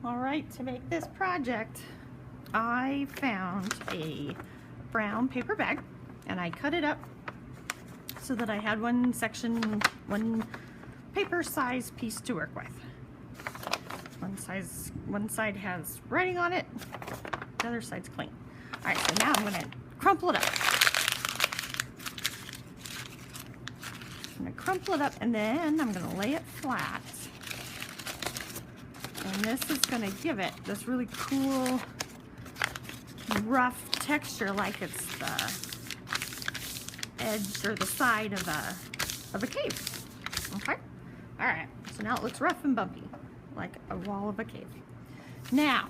All right, to make this project, I found a brown paper bag and I cut it up so that I had one section, one paper size piece to work with. One side has writing on it, the other side's clean. All right, so now I'm gonna crumple it up. I'm gonna crumple it up and then I'm gonna lay it flat. And this is gonna give it this really cool, rough texture, like it's the edge or the side of a cave. Okay? All right, so now it looks rough and bumpy, like a wall of a cave. Now,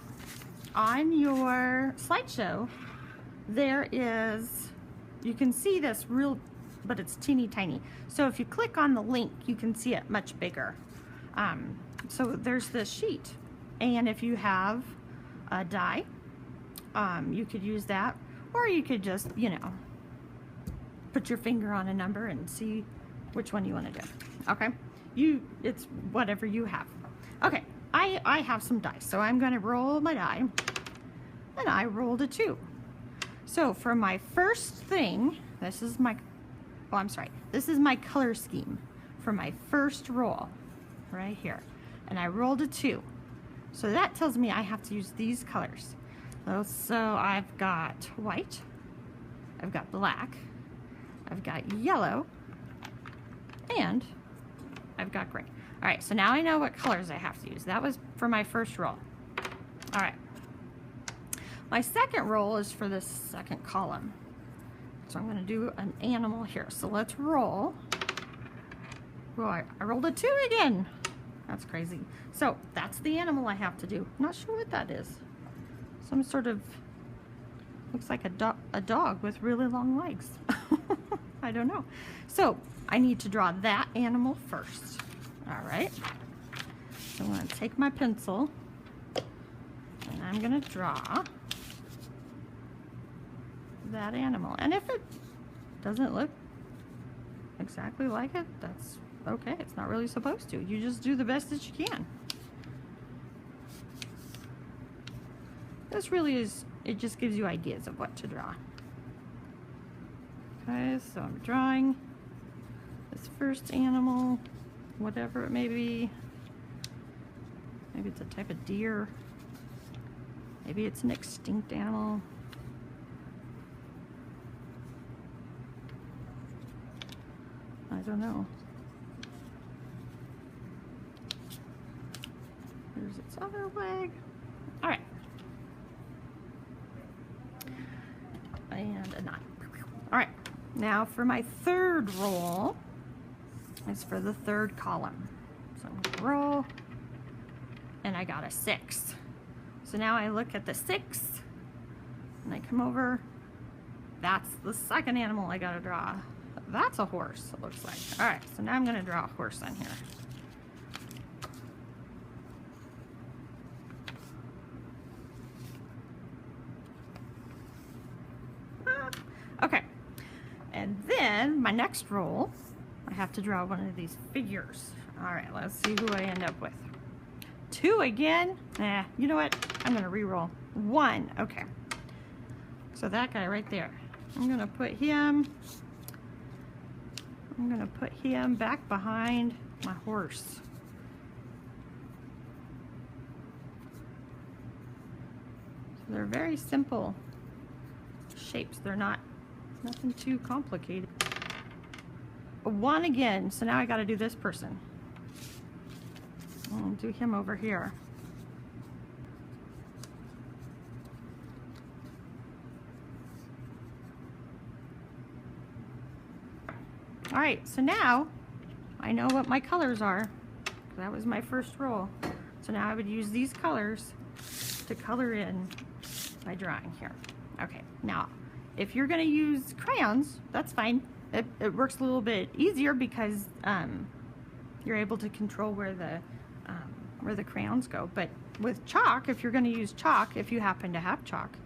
on your slideshow, there is, you can see this real, but it's teeny tiny. So if you click on the link, you can see it much bigger. So there's this sheet, and if you have a die, you could use that, or you could just, you know, put your finger on a number and see which one you want to do. Okay, it's whatever you have. Okay, I have some dice, so I'm going to roll my die, and I rolled a 2. So for my first thing, this is my, oh, I'm sorry, this is my color scheme for my first roll right here, and I rolled a 2. So that tells me I have to use these colors. So I've got white, I've got black, I've got yellow, and I've got gray. All right, so now I know what colors I have to use. That was for my first roll. All right. My second roll is for this second column. So I'm gonna do an animal here. So let's roll. Well, I rolled a 2 again. That's crazy. So that's the animal I have to do. I'm not sure what that is. Some sort of, looks like a dog with really long legs. I don't know. So I need to draw that animal first. All right. So I'm gonna take my pencil and I'm gonna draw that animal. And if it doesn't look exactly like it, that's okay. It's not really supposed to. You just do the best that you can. This really is, it just gives you ideas of what to draw. Okay, so I'm drawing this first animal, whatever it may be. Maybe it's a type of deer. Maybe it's an extinct animal. I don't know. There's its other leg. All right. And a 9. All right. Now for my third roll, is for the third column. So I'm gonna roll, and I got a 6. So now I look at the 6, and I come over. That's the second animal I gotta draw. That's a horse, it looks like. All right, so now I'm gonna draw a horse on here. Okay, and then my next roll, I have to draw one of these figures. All right, let's see who I end up with. 2 again? You know what? I'm gonna re-roll. 1, okay. So that guy right there, I'm gonna put him back behind my horse. So they're very simple shapes. They're nothing too complicated. 1 again, so now I gotta do this person. I'll do him over here. All right, so now I know what my colors are. That was my first roll. So now I would use these colors to color in my drawing here. Okay, now if you're gonna use crayons, that's fine. It works a little bit easier because you're able to control where the crayons go. But with chalk, if you're gonna use chalk, if you happen to have chalk,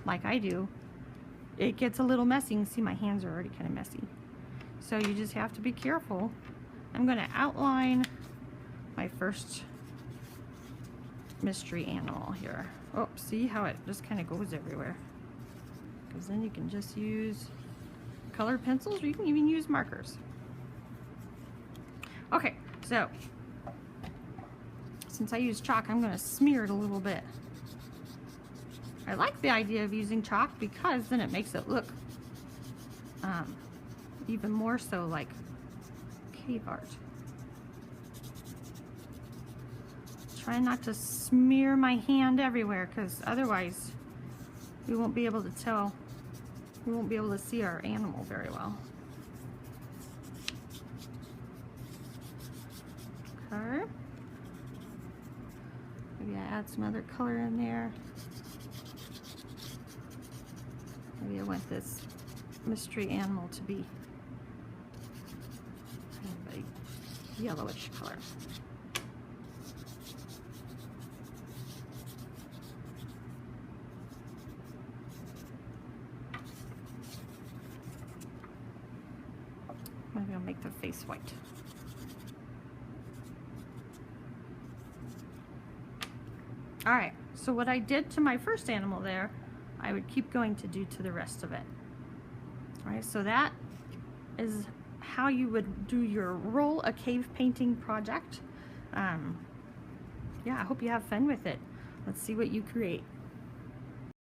like I do, it gets a little messy. You can see my hands are already kind of messy. So you just have to be careful. I'm gonna outline my first mystery animal here. Oh, see how it just kind of goes everywhere? Because then you can just use colored pencils, or you can even use markers. Okay, so since I use chalk, I'm going to smear it a little bit. I like the idea of using chalk because then it makes it look even more so like cave art. Try not to smear my hand everywhere, because otherwise we won't be able to tell, we won't be able to see our animal very well. Okay. Maybe I add some other color in there. Maybe I want this mystery animal to be kind of a yellowish color. Maybe I'll make the face white. All right, so what I did to my first animal there, I would keep going to do to the rest of it. All right, so that is how you would do your roll a cave painting project. Yeah, I hope you have fun with it. Let's see what you create.